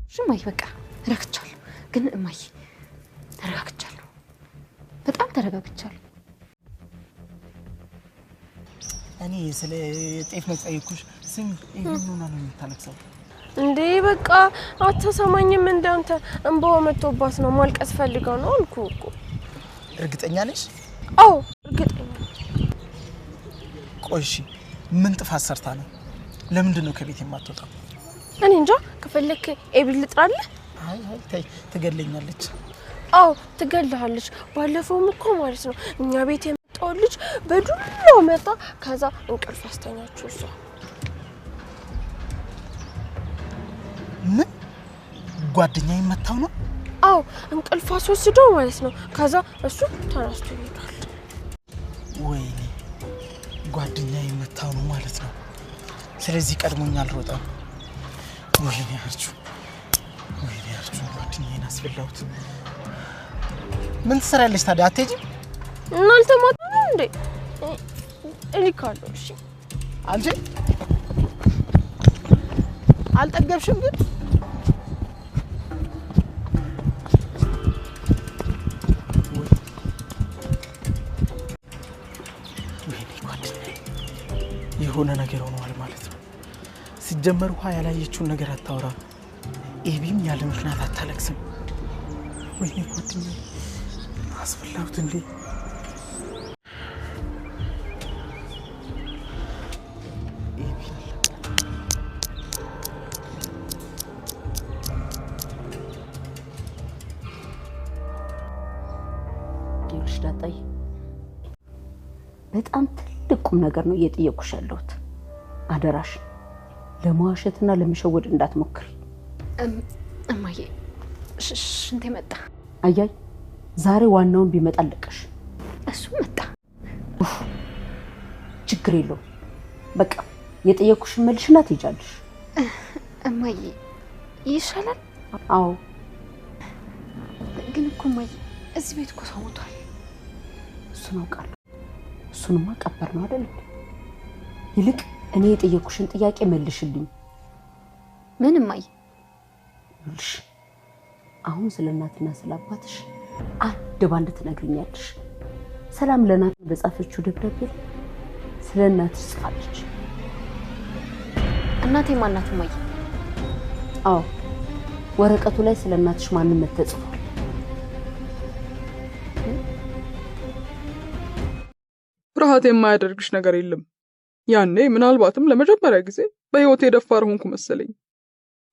እማዬ በቃ ረክቻለሁ። ግን እማዬ ተረጋግቻለሁ። በጣም ተረጋግቻለሁ። እኔ ስለ ጤፍ ነው ጠይቁሽ። ስም ይሄንን ነው የምታለቅሰው እንዴ? በቃ አትሰማኝም? እንዳንተ እንባው መጥቶባት ነው ማልቀስ ፈልጋ ነው አልኩ እኮ። እርግጠኛ ነሽ? አዎ እርግጠኛ። ቆይሺ ምን ጥፋት ሰርታ ነው? ለምንድን ነው ከቤት የማትወጣው? እኔ እንጃ። ከፈለክ ኤቢ ልጥራለህ? አይ ተይ፣ ትገለኛለች። አዎ ትገልሃለች። ባለፈውም እኮ ማለት ነው እኛ ቤት የመጣው ልጅ በዱላው መጣ። ከዛ እንቅልፍ አስተኛችሁ እሷ። ምን ጓደኛዬ መታው ነው? አዎ እንቅልፍ አስወስዶ ማለት ነው። ከዛ እሱ ተነስቶ ይሄዳል። ወይኔ ጓደኛዬ መታው ነው ማለት ነው። ስለዚህ ቀድሞኛ አልሮጠም። ወይኔ አርቹ ጓደኛዬን አስፈላሁት። ምን ትሰራለች ታዲያ? አትሄጂም? እናንተ ማታ ነው እንዴ? እልካለሁ። እሺ አንቺ አልጠገብሽም ግን? ወይኔ ጓደኛዬ የሆነ ነገር ሆኗል ማለት ነው። ሲጀመር ውሃ ያላየችውን ነገር አታወራም። ኤቢም ያለ ምክንያት አታለቅስም። ወይኔ ጓደኛዬ አስፈላሁት እንዴ? ይልሽ ዳጣይ በጣም ትልቅ ቁም ነገር ነው እየጠየቁሽ ያለሁት። አደራሽ ለመዋሸትና ለመሸወድ እንዳትሞክሪ። እማዬ ሽንቴ መጣ። አያይ ዛሬ ዋናውን ቢመጣ አለቀሽ። እሱ መጣ። ችግር የለውም። በቃ የጠየቁሽን መልሽና ትሄጃለሽ። እማዬ ይሻላል። አዎ ግን እኮ እማዬ እዚህ ቤት እኮ ሰው ሞቷል። እሱን አውቃለሁ። እሱንማ ቀበር ነው አይደል? ይልቅ እኔ የጠየቁሽን ጥያቄ መልሽልኝ። ምን እማዬ? ልሽ አሁን ስለ እናትና ስለ አባትሽ አንድ ባንድ ትነግሪኛለሽ። ሰላም ለናት በጻፈችው ደብዳቤ ስለ እናትሽ ጽፋለች። እናቴ ማናት እማዬ? አዎ ወረቀቱ ላይ ስለ እናትሽ ማንነት ተጽፏል። ፍርሃት የማያደርግሽ ነገር የለም። ያኔ ምናልባትም ለመጀመሪያ ጊዜ በህይወቴ ደፋር ሆንኩ መሰለኝ።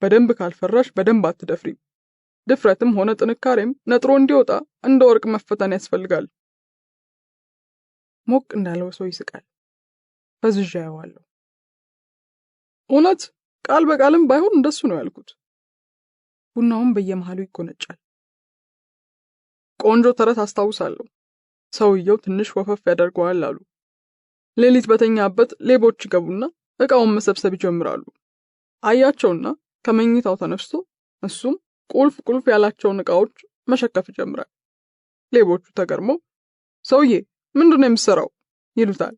በደንብ ካልፈራሽ በደንብ አትደፍሪም። ድፍረትም ሆነ ጥንካሬም ነጥሮ እንዲወጣ እንደ ወርቅ መፈተን ያስፈልጋል። ሞቅ እንዳለው ሰው ይስቃል። ፈዝዣ ያዋለሁ። እውነት ቃል በቃልም ባይሆን እንደሱ ነው ያልኩት። ቡናውም በየመሃሉ ይቆነጫል። ቆንጆ ተረት አስታውሳለሁ። ሰውየው ትንሽ ወፈፍ ያደርገዋል አሉ። ሌሊት በተኛበት ሌቦች ይገቡና እቃውን መሰብሰብ ይጀምራሉ። አያቸውና ከመኝታው ተነስቶ እሱም ቁልፍ ያላቸውን እቃዎች መሸከፍ ይጀምራል። ሌቦቹ ተገርመው ሰውዬ ምንድነው የምትሰራው ይሉታል።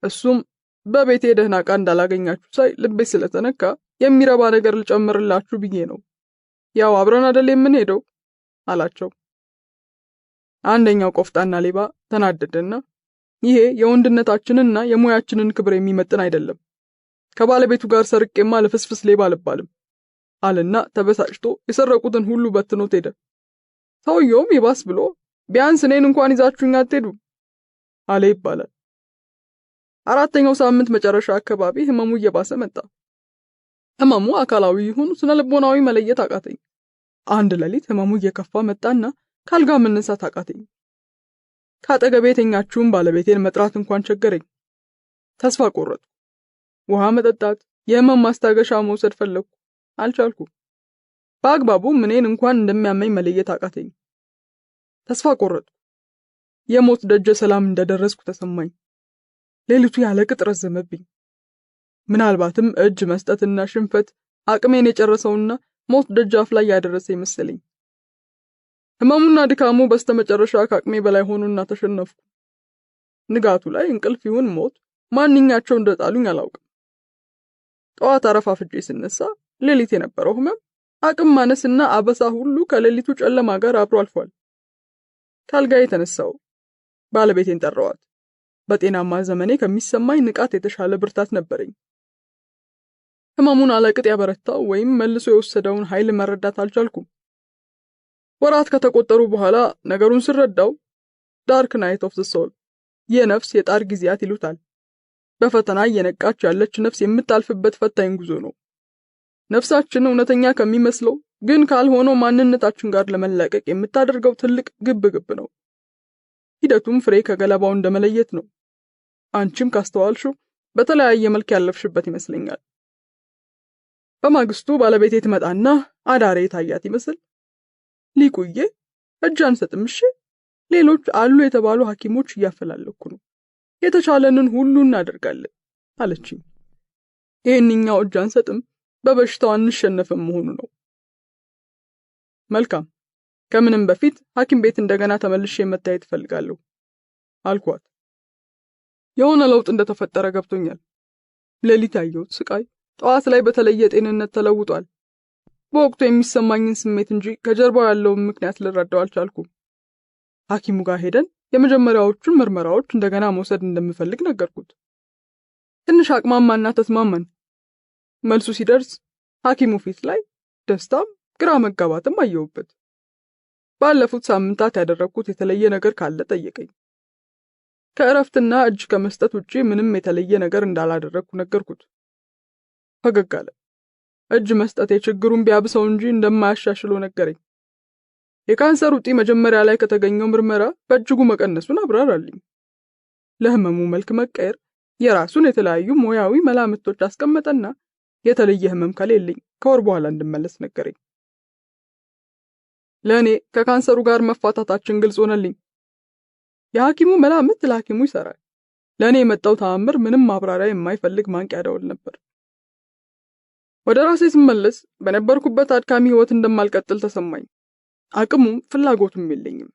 እሱም በቤቴ ደህና ዕቃ እንዳላገኛችሁ ሳይ ልቤ ስለተነካ የሚረባ ነገር ልጨምርላችሁ ብዬ ነው። ያው አብረን አይደል የምንሄደው አላቸው። አንደኛው ቆፍጣና ሌባ ተናደደና ይሄ የወንድነታችንና የሙያችንን ክብር የሚመጥን አይደለም፣ ከባለቤቱ ጋር ሰርቄማ ለፍስፍስ ሌባ አልባልም አለና ተበሳጭቶ የሰረቁትን ሁሉ በትኖት ሄደ። ሰውየውም ይባስ ብሎ ቢያንስ እኔን እንኳን ይዛችሁኝ አትሄዱም አለ ይባላል። አራተኛው ሳምንት መጨረሻ አካባቢ ህመሙ እየባሰ መጣ። ህመሙ አካላዊ ይሁን ስነ ልቦናዊ መለየት አቃተኝ። አንድ ሌሊት ህመሙ እየከፋ መጣና ካልጋ መነሳት አቃተኝ። ካጠገቤ የተኛችውን ባለቤቴን መጥራት እንኳን ቸገረኝ። ተስፋ ቆረጥኩ። ውሃ መጠጣት፣ የህመም ማስታገሻ መውሰድ ፈለግኩ። አልቻልኩም። በአግባቡ እኔን እንኳን እንደሚያመኝ መለየት አቃተኝ። ተስፋ ቆረጥኩ። የሞት ደጀ ሰላም እንደደረስኩ ተሰማኝ። ሌሊቱ ያለ ቅጥ ረዘመብኝ። ምናልባትም እጅ መስጠትና ሽንፈት አቅሜን የጨረሰውና ሞት ደጃፍ ላይ ያደረሰ ይመስለኝ። ህመሙና ድካሙ በስተመጨረሻ ከአቅሜ በላይ ሆኖና ተሸነፍኩ። ንጋቱ ላይ እንቅልፍ ይሁን ሞት ማንኛቸው እንደጣሉኝ አላውቅም። ጠዋት አረፋፍጄ ስነሳ ሌሊት የነበረው ህመም አቅም ማነስና አበሳ ሁሉ ከሌሊቱ ጨለማ ጋር አብሮ አልፏል። ካልጋዬ የተነሳው ባለቤቴን ጠራዋት። በጤናማ ዘመኔ ከሚሰማኝ ንቃት የተሻለ ብርታት ነበረኝ። ህመሙን አለቅጥ ያበረታው ወይም መልሶ የወሰደውን ኃይል መረዳት አልቻልኩም። ወራት ከተቆጠሩ በኋላ ነገሩን ስረዳው ዳርክ ናይት ኦፍ ዘ ሶል የነፍስ የጣር ጊዜያት ይሉታል። በፈተና እየነቃች ያለች ነፍስ የምታልፍበት ፈታኝ ጉዞ ነው። ነፍሳችን እውነተኛ ከሚመስለው ግን ካልሆነው ማንነታችን ጋር ለመላቀቅ የምታደርገው ትልቅ ግብ ነው። ሂደቱም ፍሬ ከገለባው እንደመለየት ነው። አንቺም ካስተዋልሽው በተለያየ መልክ ያለፍሽበት ይመስለኛል። በማግስቱ ባለቤቴ ትመጣና አዳሬ ታያት ይመስል ሊቁዬ እጅ አንሰጥምሽ፣ ሌሎች አሉ የተባሉ ሐኪሞች እያፈላለኩ ነው፣ የተቻለንን ሁሉ እናደርጋለን አለችኝ። ይሄንኛው እጅ አንሰጥም በበሽታው አንሸነፍም መሆኑ ነው። መልካም፣ ከምንም በፊት ሐኪም ቤት እንደገና ተመልሼ መታየት እፈልጋለሁ አልኳት። የሆነ ለውጥ እንደተፈጠረ ገብቶኛል። ሌሊት ያየሁት ስቃይ ጠዋት ላይ በተለየ ጤንነት ተለውጧል። በወቅቱ የሚሰማኝን ስሜት እንጂ ከጀርባው ያለውን ምክንያት ልረዳው አልቻልኩም። ሐኪሙ ጋር ሄደን የመጀመሪያዎቹን ምርመራዎች እንደገና መውሰድ እንደምፈልግ ነገርኩት። ትንሽ አቅማማና ተስማማን። መልሱ ሲደርስ ሐኪሙ ፊት ላይ ደስታም ግራ መጋባትም አየሁበት። ባለፉት ሳምንታት ያደረኩት የተለየ ነገር ካለ ጠየቀኝ። ከእረፍትና እጅ ከመስጠት ውጪ ምንም የተለየ ነገር እንዳላደረኩ ነገርኩት። ፈገግ አለ። እጅ መስጠት የችግሩን ቢያብሰው እንጂ እንደማያሻሽለው ነገረኝ። የካንሰር ውጤ መጀመሪያ ላይ ከተገኘው ምርመራ በእጅጉ መቀነሱን አብራራልኝ። ለህመሙ መልክ መቀየር የራሱን የተለያዩ ሙያዊ መላምቶች አስቀመጠና የተለየ ህመም ከሌለኝ ከወር በኋላ እንድመለስ ነገረኝ። ለእኔ ከካንሰሩ ጋር መፋታታችን ግልጽ ሆነልኝ። የሐኪሙ መላምት ለሐኪሙ ይሰራል። ለእኔ የመጣው ተአምር ምንም ማብራሪያ የማይፈልግ ማንቂያ ደወል ነበር። ወደ ራሴ ስመለስ በነበርኩበት አድካሚ ህይወት እንደማልቀጥል ተሰማኝ። አቅሙም ፍላጎቱም የለኝም።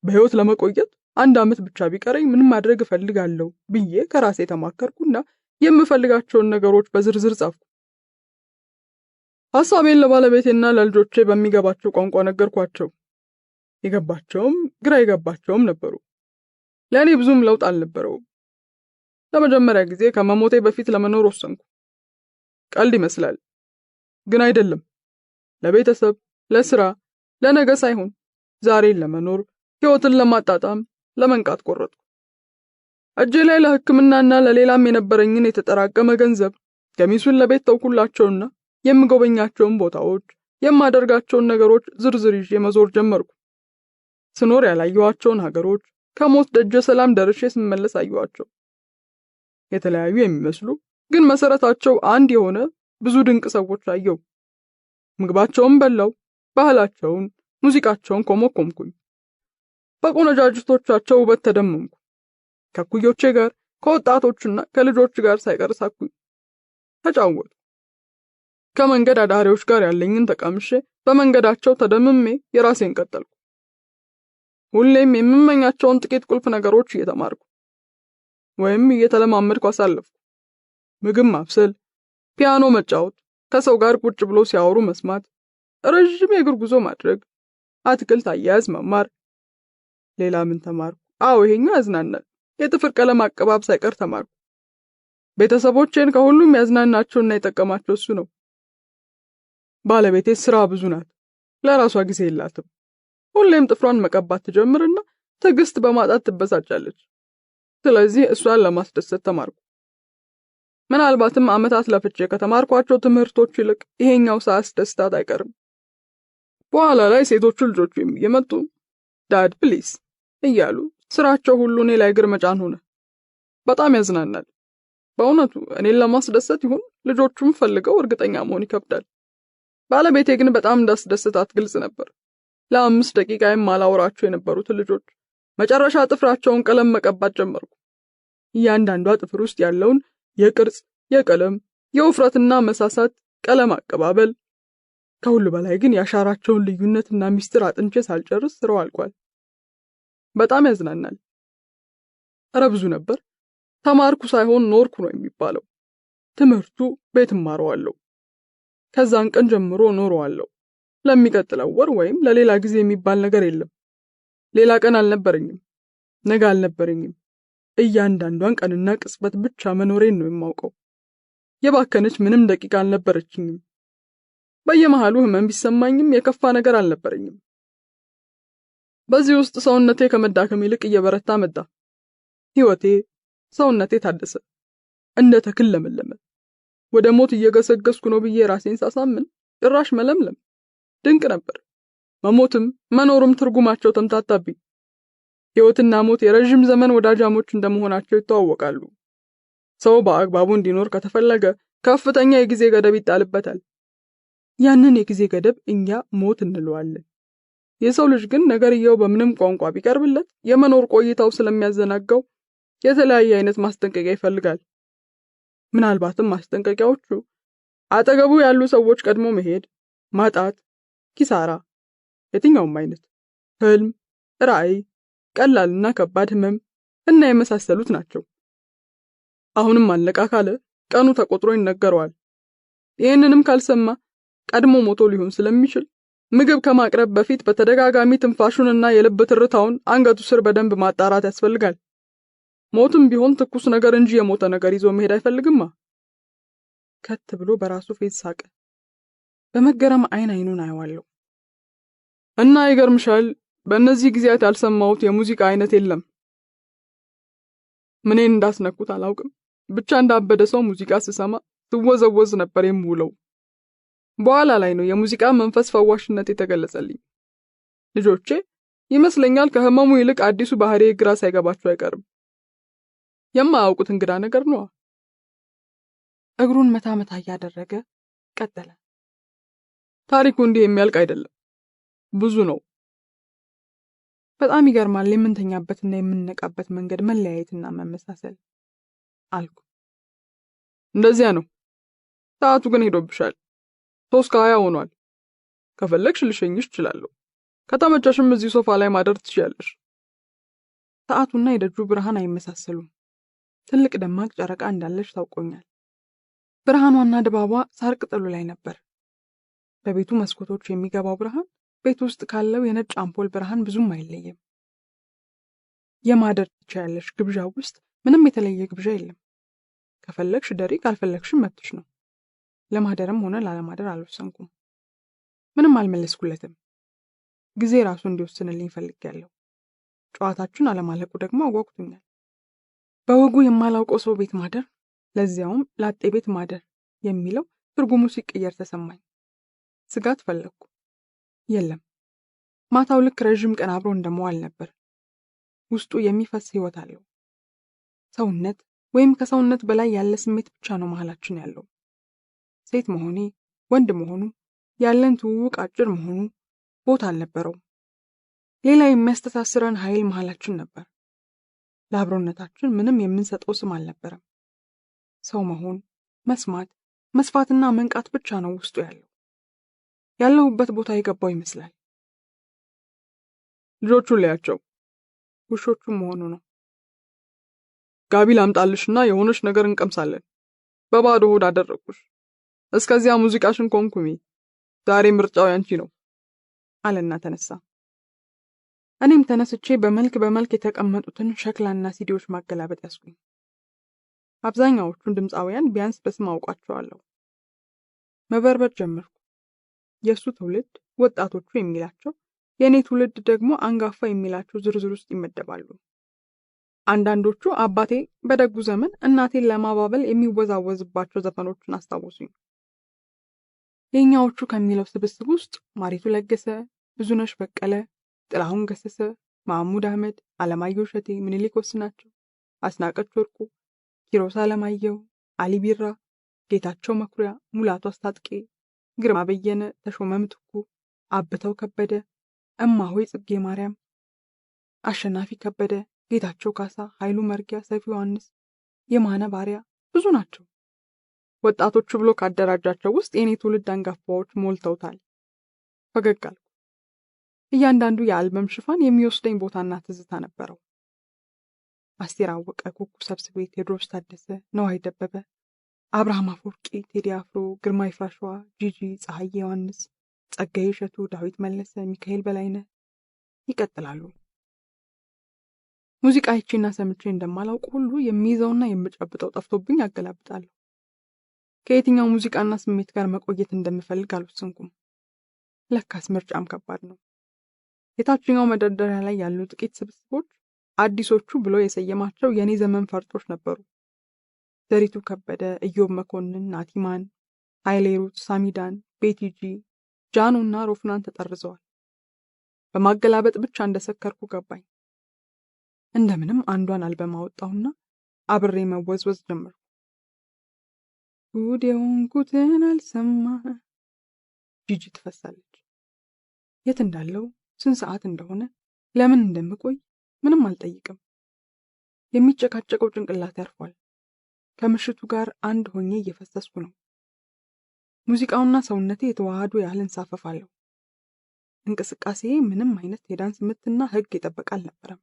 በህይወት ለመቆየት 1 ዓመት ብቻ ቢቀረኝ ምን ማድረግ እፈልጋለሁ ብዬ ከራሴ ተማከርኩና የምፈልጋቸውን ነገሮች በዝርዝር ጻፍኩ። ሐሳቤን ለባለቤቴና ለልጆቼ በሚገባቸው ቋንቋ ነገርኳቸው። የገባቸውም ግራ የገባቸውም ነበሩ። ለእኔ ብዙም ለውጥ አልነበረውም። ለመጀመሪያ ጊዜ ከመሞቴ በፊት ለመኖር ወሰንኩ። ቀልድ ይመስላል፣ ግን አይደለም። ለቤተሰብ፣ ለስራ፣ ለነገ ሳይሆን ዛሬን ለመኖር ህይወትን ለማጣጣም ለመንቃት ቆረጥኩ። እጄ ላይ ለሕክምናና ለሌላም የነበረኝን የተጠራቀመ ገንዘብ ገሚሱን ለቤት ተውኩላቸውና የምጎበኛቸውን ቦታዎች፣ የማደርጋቸውን ነገሮች ዝርዝር ይዤ መዞር ጀመርኩ። ስኖር ያላየኋቸውን ሀገሮች ከሞት ደጀ ሰላም ደርሼ ስመለስ አየኋቸው። የተለያዩ የሚመስሉ ግን መሰረታቸው አንድ የሆነ ብዙ ድንቅ ሰዎች አየሁ። ምግባቸውን በላው፣ ባህላቸውን፣ ሙዚቃቸውን ኮመኮምኩኝ። በቆነጃጅቶቻቸው ውበት ተደመምኩ። ከኩዮቼ ጋር ከወጣቶችና ከልጆች ጋር ሳይቀር ሳኩኝ፣ ተጫወቱ። ከመንገድ አዳሪዎች ጋር ያለኝን ተቃምሼ በመንገዳቸው ተደምሜ የራሴን ቀጠልኩ። ሁሌም የምመኛቸውን ጥቂት ቁልፍ ነገሮች እየተማርኩ ወይም እየተለማመድኩ አሳለፍኩ። ምግብ ማብሰል፣ ፒያኖ መጫወት፣ ከሰው ጋር ቁጭ ብሎ ሲያወሩ መስማት፣ ረጅም የእግር ጉዞ ማድረግ፣ አትክልት አያያዝ መማር። ሌላ ምን ተማርኩ? ይሄኛው ያዝናናል። የጥፍር ቀለም አቀባብ ሳይቀር ተማርኩ። ቤተሰቦቼን ከሁሉም ያዝናናቸውና የጠቀማቸው እሱ ነው። ባለቤቴ ስራ ብዙ ናት፣ ለራሷ ጊዜ የላትም። ሁሌም ጥፍሯን መቀባት ትጀምርና ትዕግስት በማጣት ትበሳጫለች። ስለዚህ እሷን ለማስደሰት ተማርኩ። ምናልባትም ዓመታት ለፍቼ ከተማርኳቸው ትምህርቶች ይልቅ ይሄኛው ሳያስደስታት አይቀርም። በኋላ ላይ ሴቶቹ ልጆቹ እየመጡ ዳድ ፕሊስ እያሉ ስራቸው ሁሉ እኔ ላይ እግር መጫን ሆነ። በጣም ያዝናናል። በእውነቱ እኔን ለማስደሰት ይሁን ልጆቹም ፈልገው እርግጠኛ መሆን ይከብዳል። ባለቤቴ ግን በጣም እንዳስደስታት ግልጽ ነበር። ለ5 ደቂቃ የማላወራቸው የነበሩት ልጆች መጨረሻ ጥፍራቸውን ቀለም መቀባት ጀመርኩ። እያንዳንዷ ጥፍር ውስጥ ያለውን የቅርጽ፣ የቀለም፣ የውፍረትና መሳሳት ቀለም አቀባበል፣ ከሁሉ በላይ ግን ያሻራቸውን ልዩነትና ሚስጥር አጥንቼ ሳልጨርስ ስራው አልቋል። በጣም ያዝናናል። ብዙ ነበር። ተማርኩ ሳይሆን ኖርኩ ነው የሚባለው። ትምህርቱ ቤት እማረዋለሁ። ከዛን ቀን ጀምሮ ኖረዋለሁ። ለሚቀጥለው ወር ወይም ለሌላ ጊዜ የሚባል ነገር የለም። ሌላ ቀን አልነበረኝም፣ ነገ አልነበረኝም። እያንዳንዷን ቀንና ቅጽበት ብቻ መኖሬን ነው የማውቀው። የባከነች ምንም ደቂቃ አልነበረችኝም። በየመሃሉ ህመም ቢሰማኝም የከፋ ነገር አልነበረኝም። በዚህ ውስጥ ሰውነቴ ከመዳከም ይልቅ እየበረታ መጣ። ህይወቴ፣ ሰውነቴ ታደሰ፣ እንደ ተክል ለመለመ። ወደ ሞት እየገሰገስኩ ነው ብዬ ራሴን ሳሳምን ጭራሽ መለምለም። ድንቅ ነበር። መሞትም መኖርም ትርጉማቸው ተምታታብኝ። ህይወትና ሞት የረጅም ዘመን ወዳጃሞች እንደመሆናቸው ይተዋወቃሉ። ሰው በአግባቡ እንዲኖር ከተፈለገ ከፍተኛ የጊዜ ገደብ ይጣልበታል። ያንን የጊዜ ገደብ እኛ ሞት እንለዋለን። የሰው ልጅ ግን ነገርየው በምንም ቋንቋ ቢቀርብለት የመኖር ቆይታው ስለሚያዘናጋው የተለያየ አይነት ማስጠንቀቂያ ይፈልጋል። ምናልባትም ማስጠንቀቂያዎቹ አጠገቡ ያሉ ሰዎች ቀድሞ መሄድ፣ ማጣት፣ ኪሳራ፣ የትኛውም አይነት ህልም፣ ራዕይ፣ ቀላልና ከባድ ህመም እና የመሳሰሉት ናቸው። አሁንም አለቃ ካለ ቀኑ ተቆጥሮ ይነገረዋል። ይህንንም ካልሰማ ቀድሞ ሞቶ ሊሆን ስለሚችል ምግብ ከማቅረብ በፊት በተደጋጋሚ ትንፋሹንና የልብ ትርታውን አንገቱ ስር በደንብ ማጣራት ያስፈልጋል። ሞትም ቢሆን ትኩስ ነገር እንጂ የሞተ ነገር ይዞ መሄድ አይፈልግማ። ከት ብሎ በራሱ ፊት ሳቀ። በመገረም አይኑን አየዋለሁ። እና ይገርምሻል፣ በእነዚህ ጊዜያት ያልሰማሁት የሙዚቃ አይነት የለም። ምኔን እንዳስነኩት አላውቅም። ብቻ እንዳበደ ሰው ሙዚቃ ስሰማ ትወዘወዝ ነበር የምውለው። በኋላ ላይ ነው የሙዚቃ መንፈስ ፈዋሽነት የተገለጸልኝ። ልጆቼ ይመስለኛል ከህመሙ ይልቅ አዲሱ ባህሪ ግራ ሳይገባቸው አይቀርም። የማያውቁት እንግዳ ነገር ነው። እግሩን መታ መታ እያደረገ ቀጠለ። ታሪኩ እንዲህ የሚያልቅ አይደለም፣ ብዙ ነው። በጣም ይገርማል የምንተኛበትና የምንነቃበት መንገድ መለያየትና መመሳሰል አልኩ። እንደዚያ ነው። ሰዓቱ ግን ሄዶብሻል። 3:20 ሆኗል። ከፈለግሽ ልሸኝሽ እችላለሁ። ከተመቸሽም እዚህ ሶፋ ላይ ማደር ትችያለሽ። ሰዓቱና የደጁ ብርሃን አይመሳሰሉም። ትልቅ ደማቅ ጨረቃ እንዳለሽ ታውቆኛል። ብርሃኗና ድባቧ ሳር ቅጠሉ ላይ ነበር። በቤቱ መስኮቶች የሚገባው ብርሃን ቤት ውስጥ ካለው የነጭ አምፖል ብርሃን ብዙም አይለይም። የማደር ትችያለሽ ግብዣው ውስጥ ምንም የተለየ ግብዣ የለም። ከፈለግሽ ደሪ፣ ካልፈለግሽም መብትሽ ነው። ለማደርም ሆነ ላለማደር አልወሰንኩም። ምንም አልመለስኩለትም። ጊዜ ራሱ እንዲወስንልኝ ፈልጌያለሁ። ጨዋታችን አለማለቁ ደግሞ አጓጉቶኛል። በወጉ የማላውቀው ሰው ቤት ማደር፣ ለዚያውም ላጤ ቤት ማደር የሚለው ትርጉሙ ሲቀየር ተሰማኝ። ስጋት ፈለግኩ። የለም። ማታው ልክ ረጅም ቀን አብሮ እንደመዋል ነበር። ውስጡ የሚፈስ ህይወት አለው። ሰውነት ወይም ከሰውነት በላይ ያለ ስሜት ብቻ ነው መሃላችን ያለው። ሴት መሆኔ፣ ወንድ መሆኑ፣ ያለን ትውውቅ አጭር መሆኑ ቦታ አልነበረውም። ሌላ የሚያስተሳስረን ኃይል መሃላችን ነበር። ለአብሮነታችን ምንም የምንሰጠው ስም አልነበረም። ሰው መሆን፣ መስማት፣ መስፋትና መንቃት ብቻ ነው ውስጡ ያለው። ያለሁበት ቦታ የገባው ይመስላል። ልጆቹን ለያቸው፣ ውሾቹም መሆኑ ነው። ጋቢ ላምጣልሽና የሆነች ነገር እንቀምሳለን። በባዶ ሆድ አደረኩሽ። እስከዚያ ሙዚቃሽን ኮንኩሚ። ዛሬ ምርጫው ያንቺ ነው አለና ተነሳ። እኔም ተነስቼ በመልክ የተቀመጡትን ሸክላና ሲዲዎች ማገላበጥ ያስኩኝ። አብዛኛዎቹን ድምፃውያን ቢያንስ በስም አውቃቸዋለሁ። መበርበር ጀመርኩ። የሱ ትውልድ ወጣቶቹ የሚላቸው፣ የኔ ትውልድ ደግሞ አንጋፋ የሚላቸው ዝርዝር ውስጥ ይመደባሉ። አንዳንዶቹ አባቴ በደጉ ዘመን እናቴን ለማባበል የሚወዛወዝባቸው ዘፈኖችን አስታወሱኝ። የኛዎቹ ከሚለው ስብስብ ውስጥ ማሪቱ ለገሰ፣ ብዙነሽ በቀለ፣ ጥላሁን ገሰሰ፣ ማህሙድ አህመድ፣ አለማየሁ እሸቴ፣ ምኒልክ ወስናቸው፣ አስናቀች ወርቁ፣ ኪሮስ አለማየሁ፣ አሊ ቢራ፣ ጌታቸው መኩሪያ፣ ሙላቱ አስታጥቄ፣ ግርማ በየነ፣ ተሾመ ምትኩ፣ አብተው ከበደ፣ እማሆይ ጽጌ ማርያም፣ አሸናፊ ከበደ፣ ጌታቸው ካሳ፣ ኃይሉ መርጊያ፣ ሰፊ ዮሐንስ፣ የማነ ባሪያ፣ ብዙ ናቸው። ወጣቶቹ ብሎ ካደራጃቸው ውስጥ የኔ ትውልድ አንጋፋዎች ሞልተውታል። ፈገግ አልኩ። እያንዳንዱ የአልበም ሽፋን የሚወስደኝ ቦታና ትዝታ ነበረው። አስቴር አወቀ፣ ኩኩ ሰብስቤ፣ ቴዎድሮስ ታደሰ፣ ነዋይ ደበበ፣ አብርሃም አፈወርቂ፣ ቴዲ አፍሮ፣ ግርማ ይፍራሸዋ፣ ጂጂ፣ ፀሐዬ ዮሐንስ፣ ጸጋዬ እሸቱ፣ ዳዊት መለሰ፣ ሚካኤል በላይነህ ይቀጥላሉ። ሙዚቃ አይቼና ሰምቼ እንደማላውቅ ሁሉ የሚይዘውና የምጨብጠው ጠፍቶብኝ አገላብጣለሁ። ከየትኛው ሙዚቃና ስሜት ጋር መቆየት እንደምፈልግ አልወሰንኩም። ለካስ ምርጫም ከባድ ነው። የታችኛው መደርደሪያ ላይ ያሉ ጥቂት ስብስቦች አዲሶቹ ብሎ የሰየማቸው የኔ ዘመን ፈርጦች ነበሩ። ዘሪቱ ከበደ፣ ኢዮብ መኮንን፣ ናቲማን፣ ኃይሌሩት፣ ሳሚዳን፣ ቤቲጂ፣ ጃኑና ሮፍናን ተጠርዘዋል። በማገላበጥ ብቻ እንደሰከርኩ ገባኝ። እንደምንም አንዷን አልበም አወጣሁና አብሬ መወዝወዝ ጀመርኩ። ጉድ የሆንኩትን አልሰማ። ጂጂ ትፈሳለች። የት እንዳለው፣ ስንት ሰዓት እንደሆነ፣ ለምን እንደምቆይ ምንም አልጠይቅም። የሚጨቃጨቀው ጭንቅላት ያርፏል። ከምሽቱ ጋር አንድ ሆኜ እየፈሰስኩ ነው። ሙዚቃውና ሰውነቴ የተዋሃዱ ያህል እንሳፈፋለሁ። እንቅስቃሴ ምንም አይነት የዳንስ ምትና ህግ የጠበቀ አልነበረም።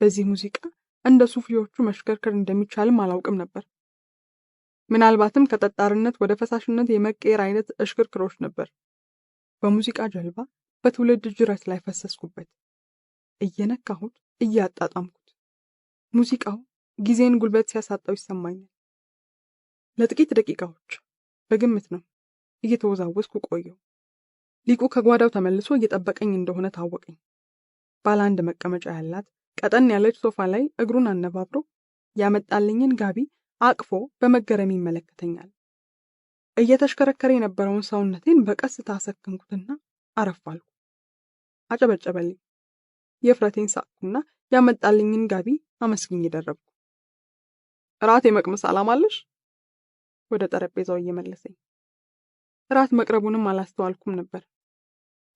በዚህ ሙዚቃ እንደ ሱፊዎቹ መሽከርከር እንደሚቻልም አላውቅም ነበር። ምናልባትም ከጠጣርነት ወደ ፈሳሽነት የመቀየር አይነት እሽክርክሮች ነበር። በሙዚቃ ጀልባ በትውልድ ጅረት ላይ ፈሰስኩበት፣ እየነካሁት እያጣጣምኩት። ሙዚቃው ጊዜን ጉልበት ሲያሳጣው ይሰማኛል። ለጥቂት ደቂቃዎች በግምት ነው እየተወዛወዝኩ ቆየው። ሊቁ ከጓዳው ተመልሶ እየጠበቀኝ እንደሆነ ታወቀኝ። ባለ አንድ መቀመጫ ያላት ቀጠን ያለች ሶፋ ላይ እግሩን አነባብሮ ያመጣልኝን ጋቢ አቅፎ በመገረም ይመለከተኛል። እየተሽከረከረ የነበረውን ሰውነቴን በቀስታ አሰከንኩትና አረፋልኩ። አጨበጨበልኝ። የፍረቴን ሳቅኩና ያመጣልኝን ጋቢ አመስግኝ ደረብኩ። ራት የመቅመስ ዓላማ አለሽ? ወደ ጠረጴዛው እየመለሰኝ። ራት መቅረቡንም አላስተዋልኩም ነበር።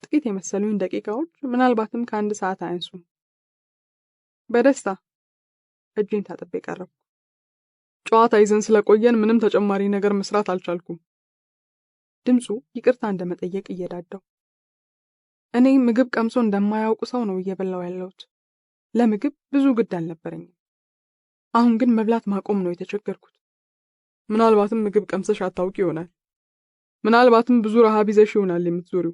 ጥቂት የመሰሉኝ ደቂቃዎች ምናልባትም ከአንድ ሰዓት አያንሱም። በደስታ እጄን ታጥቤ ቀረብኩ። ጨዋታ ይዘን ስለቆየን ምንም ተጨማሪ ነገር መስራት አልቻልኩም። ድምፁ ይቅርታ እንደመጠየቅ እየዳዳው። እኔ ምግብ ቀምሶ እንደማያውቁ ሰው ነው እየበላው ያለሁት። ለምግብ ብዙ ግድ አልነበረኝም። አሁን ግን መብላት ማቆም ነው የተቸገርኩት። ምናልባትም ምግብ ቀምሰሽ አታውቂ ይሆናል። ምናልባትም ብዙ ረሃብ ይዘሽ ይሆናል የምትዞሪው።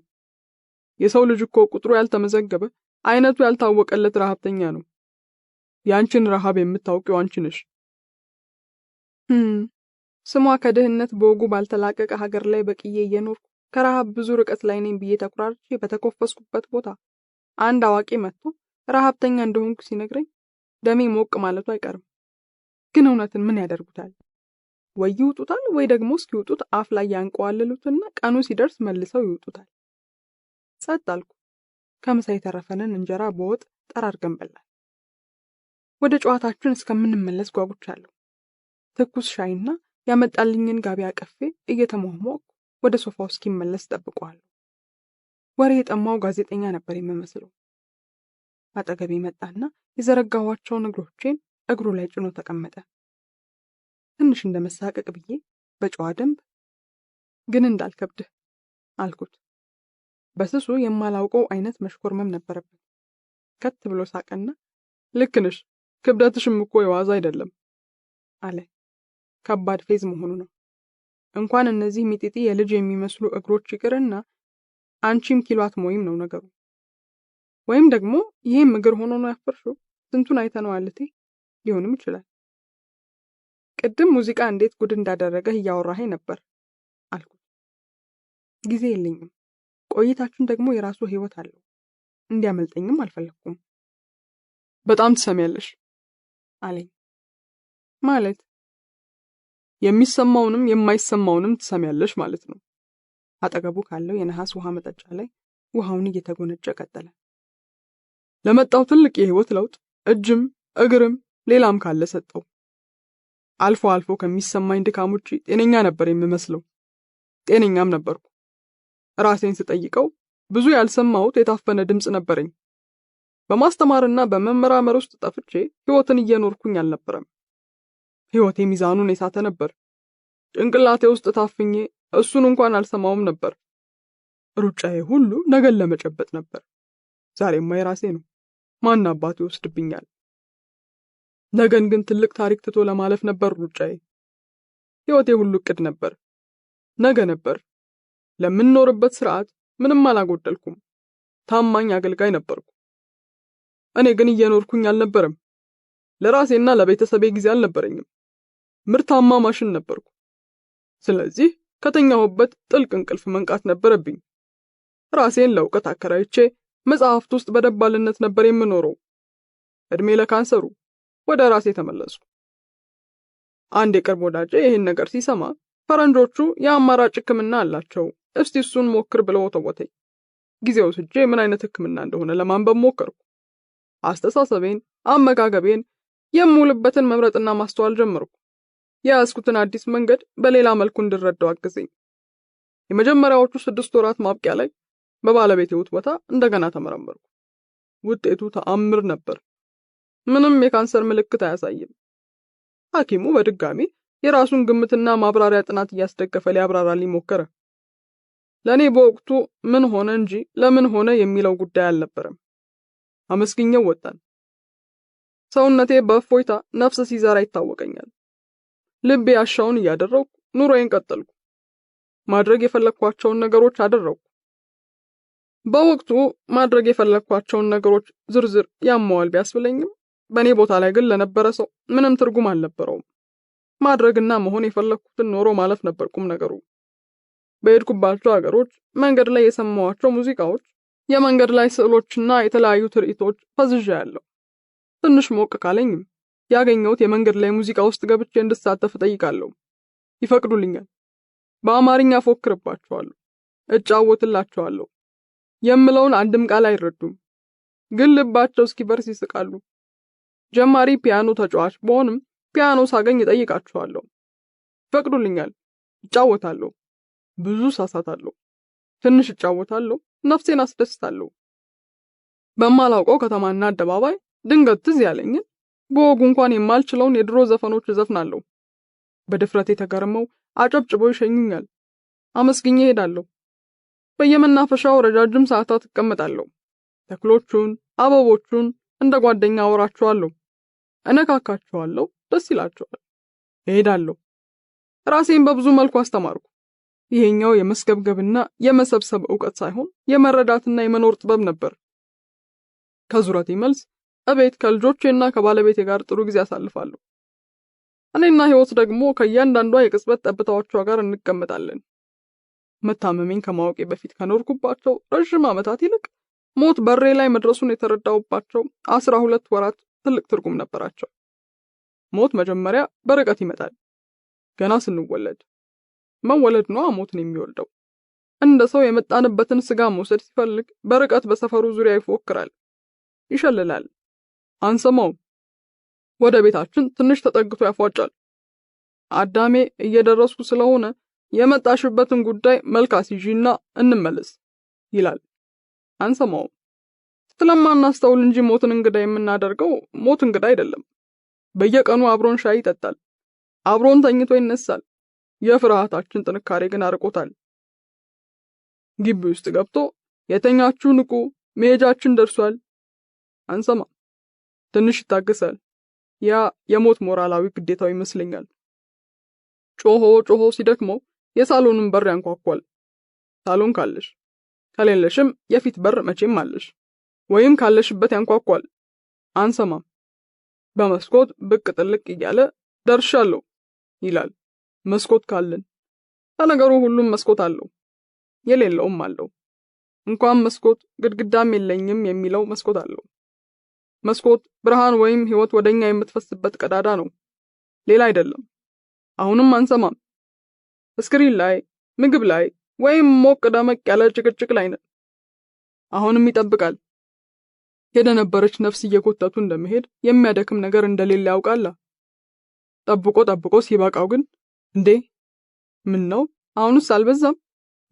የሰው ልጅ እኮ ቁጥሩ ያልተመዘገበ አይነቱ ያልታወቀለት ረሃብተኛ ነው። ያንቺን ረሃብ የምታውቂው አንቺ ነሽ። ስሟ ከድህነት በወጉ ባልተላቀቀ ሀገር ላይ በቅዬ እየኖርኩ ከረሃብ ብዙ ርቀት ላይ ነኝ ብዬ ተኩራርቼ በተኮፈስኩበት ቦታ አንድ አዋቂ መጥቶ ረሃብተኛ እንደሆንኩ ሲነግረኝ ደሜ ሞቅ ማለቱ አይቀርም። ግን እውነትን ምን ያደርጉታል? ወይ ይውጡታል፣ ወይ ደግሞ እስኪውጡት አፍ ላይ ያንቀዋልሉትና ቀኑ ሲደርስ መልሰው ይውጡታል። ጸጥ አልኩ። ከምሳ የተረፈንን እንጀራ በወጥ ጠራርገን በላን። ወደ ጨዋታችን እስከምንመለስ ጓጉቻለሁ። ትኩስ ሻይና ያመጣልኝን ጋቢ አቀፌ እየተሟሟኩ ወደ ሶፋው እስኪመለስ ጠብቀዋለሁ። ወሬ የጠማው ጋዜጠኛ ነበር የምመስለው። አጠገቤ መጣና የዘረጋኋቸውን እግሮቼን እግሩ ላይ ጭኖ ተቀመጠ። ትንሽ እንደመሳቀቅ ብዬ በጨዋ ደንብ ግን እንዳልከብድህ አልኩት። በስሱ የማላውቀው አይነት መሽኮርመም ነበረበት። ከት ብሎ ሳቀና ልክ ነሽ፣ ክብደትሽም እኮ የዋዛ አይደለም አለ። ከባድ ፌዝ መሆኑ ነው። እንኳን እነዚህ ሚጢጢ የልጅ የሚመስሉ እግሮች ይቅርና አንቺም ኪሏት ሞይም ነው ነገሩ። ወይም ደግሞ ይሄም እግር ሆኖ ነው ያፈርሽው። ስንቱን አይተነዋል እቴ። ሊሆንም ይችላል። ቅድም ሙዚቃ እንዴት ጉድ እንዳደረገህ እያወራኸኝ ነበር አልኩት። ጊዜ የለኝም። ቆይታችን ደግሞ የራሱ ህይወት አለው። እንዲያመልጠኝም አልፈለኩም። በጣም ትሰሚያለሽ አለኝ። ማለት የሚሰማውንም የማይሰማውንም ትሰሚያለሽ ማለት ነው። አጠገቡ ካለው የነሐስ ውሃ መጠጫ ላይ ውሃውን እየተጎነጨ ቀጠለ። ለመጣው ትልቅ የህይወት ለውጥ እጅም እግርም ሌላም ካለ ሰጠው። አልፎ አልፎ ከሚሰማኝ ድካም ውጪ ጤነኛ ነበር የምመስለው። ጤነኛም ነበርኩ። ራሴን ስጠይቀው ብዙ ያልሰማሁት የታፈነ ድምጽ ነበረኝ። በማስተማርና በመመራመር ውስጥ ጠፍቼ ህይወትን እየኖርኩኝ አልነበረም። ህይወቴ ሚዛኑን የሳተ ነበር። ጭንቅላቴ ውስጥ ታፍኜ እሱን እንኳን አልሰማውም ነበር። ሩጫዬ ሁሉ ነገን ለመጨበጥ ነበር። ዛሬማ የራሴ ነው። ማን አባቱ ይወስድብኛል? ነገን ግን ትልቅ ታሪክ ትቶ ለማለፍ ነበር ሩጫዬ። ህይወቴ ሁሉ እቅድ ነበር። ነገ ነበር። ለምንኖርበት ስርዓት ምንም አላጎደልኩም። ታማኝ አገልጋይ ነበርኩ። እኔ ግን እየኖርኩኝ አልነበረም። ለራሴና ለቤተሰቤ ጊዜ አልነበረኝም። ምርታማ ማሽን ነበርኩ። ስለዚህ ከተኛሁበት ጥልቅ እንቅልፍ መንቃት ነበረብኝ። ራሴን ለእውቀት አከራይቼ መጽሐፍት ውስጥ በደባልነት ነበር የምኖረው። እድሜ ለካንሰሩ ወደ ራሴ ተመለስኩ። አንድ የቅርብ ወዳጄ ይህን ነገር ሲሰማ ፈረንጆቹ የአማራጭ ሕክምና አላቸው፣ እስቲ እሱን ሞክር ብለው ተወተኝ። ጊዜው ወስጄ ምን አይነት ሕክምና እንደሆነ ለማንበብ ሞከርኩ። አስተሳሰቤን፣ አመጋገቤን፣ የምውልበትን መምረጥና ማስተዋል ጀመርኩ። የያዝኩትን አዲስ መንገድ በሌላ መልኩ እንድረዳው አገዘኝ። የመጀመሪያዎቹ 6 ወራት ማብቂያ ላይ በባለቤቴ ውትወታ እንደገና ተመረመርኩ። ውጤቱ ተአምር ነበር። ምንም የካንሰር ምልክት አያሳይም። ሐኪሙ በድጋሚ የራሱን ግምትና ማብራሪያ ጥናት እያስደገፈ ሊያብራራልኝ ሞከረ። ለኔ በወቅቱ ምን ሆነ እንጂ ለምን ሆነ የሚለው ጉዳይ አልነበረም። አመስግኘው ወጣን። ሰውነቴ በእፎይታ ነፍስ ሲዘራ ይታወቀኛል። ልቤ ያሻውን እያደረኩ ኑሮዬን ቀጠልኩ። ማድረግ የፈለኳቸውን ነገሮች አደረኩ። በወቅቱ ማድረግ የፈለኳቸውን ነገሮች ዝርዝር ያሟል ቢያስብለኝም በኔ ቦታ ላይ ግን ለነበረ ሰው ምንም ትርጉም አልነበረውም። ማድረግና መሆን የፈለኩትን ኖሮ ማለፍ ነበርኩም ነገሩ። በሄድኩባቸው ሀገሮች መንገድ ላይ የሰማኋቸው ሙዚቃዎች፣ የመንገድ ላይ ስዕሎችና የተለያዩ ትርኢቶች ፈዝዣለሁ። ትንሽ ሞቅ ካለኝም ያገኘሁት የመንገድ ላይ ሙዚቃ ውስጥ ገብቼ እንድሳተፍ ጠይቃለሁ። ይፈቅዱልኛል። በአማርኛ ፎክርባቸዋለሁ፣ እጫወትላቸዋለሁ። የምለውን አንድም ቃል አይረዱም፣ ግን ልባቸው እስኪበርስ ይስቃሉ። ጀማሪ ፒያኖ ተጫዋች በሆንም ፒያኖ ሳገኝ እጠይቃቸዋለሁ። ይፈቅዱልኛል። እጫወታለሁ፣ ብዙ ሳሳታለሁ፣ ትንሽ እጫወታለሁ፣ ነፍሴን አስደስታለሁ። በማላውቀው ከተማና አደባባይ ድንገት ትዝ ያለኝን በወጉ እንኳን የማልችለውን የድሮ ዘፈኖች እዘፍናለሁ። በድፍረቴ ተገርመው አጨብጭበው ይሸኙኛል። አመስግኜ እሄዳለሁ። በየመናፈሻው ረጃጅም ሰዓታት እቀመጣለሁ። ተክሎቹን፣ አበቦቹን እንደ ጓደኛ አወራቸዋለሁ፣ እነካካቸዋለሁ፣ ደስ ይላቸዋል። እሄዳለሁ። ራሴን በብዙ መልኩ አስተማርኩ። ይሄኛው የመስገብገብና የመሰብሰብ ዕውቀት ሳይሆን የመረዳትና የመኖር ጥበብ ነበር። ከዙረቴ መልስ እቤት ከልጆቼና ከባለቤቴ ጋር ጥሩ ጊዜ አሳልፋለሁ። እኔና ሕይወት ደግሞ ከእያንዳንዷ የቅጽበት ጠብታዎቿ ጋር እንቀመጣለን። መታመሜን ከማወቄ በፊት ከኖርኩባቸው ረዥም ዓመታት ይልቅ ሞት በሬ ላይ መድረሱን የተረዳሁባቸው 12 ወራት ትልቅ ትርጉም ነበራቸው። ሞት መጀመሪያ በርቀት ይመጣል። ገና ስንወለድ መወለድ ነው ሞትን የሚወልደው። እንደ ሰው የመጣንበትን ስጋ መውሰድ ሲፈልግ በርቀት በሰፈሩ ዙሪያ ይፎክራል፣ ይሸልላል። አንሰማውም። ወደ ቤታችን ትንሽ ተጠግቶ ያፏጫል። አዳሜ እየደረስኩ ስለሆነ የመጣሽበትን ጉዳይ መልክ አስይዢና እንመለስ ይላል። አንሰማውም። ስለማናስተውል እንጂ ሞትን እንግዳ የምናደርገው ሞት እንግዳ አይደለም። በየቀኑ አብሮን ሻይ ይጠጣል፣ አብሮን ተኝቶ ይነሳል። የፍርሃታችን ጥንካሬ ግን አርቆታል። ግቢ ውስጥ ገብቶ የተኛችሁ ንቁ፣ መሄጃችን ደርሷል። አንሰማ። ትንሽ ይታገሳል። ያ የሞት ሞራላዊ ግዴታው ይመስለኛል። ጮሆ ሲደክመው የሳሎንን በር ያንኳኳል። ሳሎን ካለሽ፣ ከሌለሽም የፊት በር መቼም አለሽ፣ ወይም ካለሽበት ያንኳኳል። አንሰማም። በመስኮት ብቅ ጥልቅ እያለ ደርሻለሁ ይላል። መስኮት ካለን ለነገሩ ሁሉም መስኮት አለው፣ የሌለውም አለው። እንኳን መስኮት ግድግዳም የለኝም የሚለው መስኮት አለው። መስኮት ብርሃን ወይም ሕይወት ወደኛ የምትፈስበት ቀዳዳ ነው፣ ሌላ አይደለም። አሁንም አንሰማም። ስክሪን ላይ፣ ምግብ ላይ ወይም ሞቅ ደመቅ ያለ ጭቅጭቅ ላይ ነን። አሁንም ይጠብቃል። የደነበረች ነፍስ እየጎተቱ እንደመሄድ የሚያደክም ነገር እንደሌለ ያውቃል። ጠብቆ ሲበቃው ግን እንዴ ምን ነው አሁንስ አልበዛም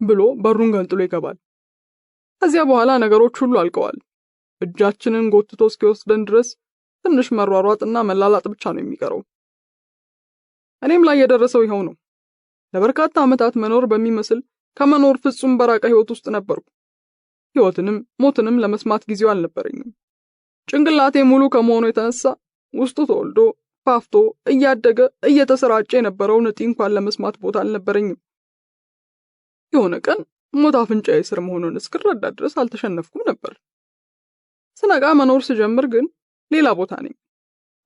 ብሎ በሩን ገንጥሎ ይገባል። ከዚያ በኋላ ነገሮች ሁሉ አልቀዋል። እጃችንን ጎትቶ እስኪወስደን ድረስ ትንሽ መሯሯጥና መላላጥ ብቻ ነው የሚቀረው። እኔም ላይ የደረሰው ይኸው ነው። ለበርካታ ዓመታት መኖር በሚመስል ከመኖር ፍጹም በራቀ ሕይወት ውስጥ ነበርኩ። ሕይወትንም ሞትንም ለመስማት ጊዜው አልነበረኝም። ጭንቅላቴ ሙሉ ከመሆኑ የተነሳ ውስጡ ተወልዶ ፋፍቶ እያደገ እየተሰራጨ የነበረውን እጢ እንኳን ለመስማት ቦታ አልነበረኝም። የሆነ ቀን ሞት አፍንጫዬ ስር መሆኑን እስክረዳ ድረስ አልተሸነፍኩም ነበር። ስነቃ መኖር ስጀምር ግን ሌላ ቦታ ነኝ፣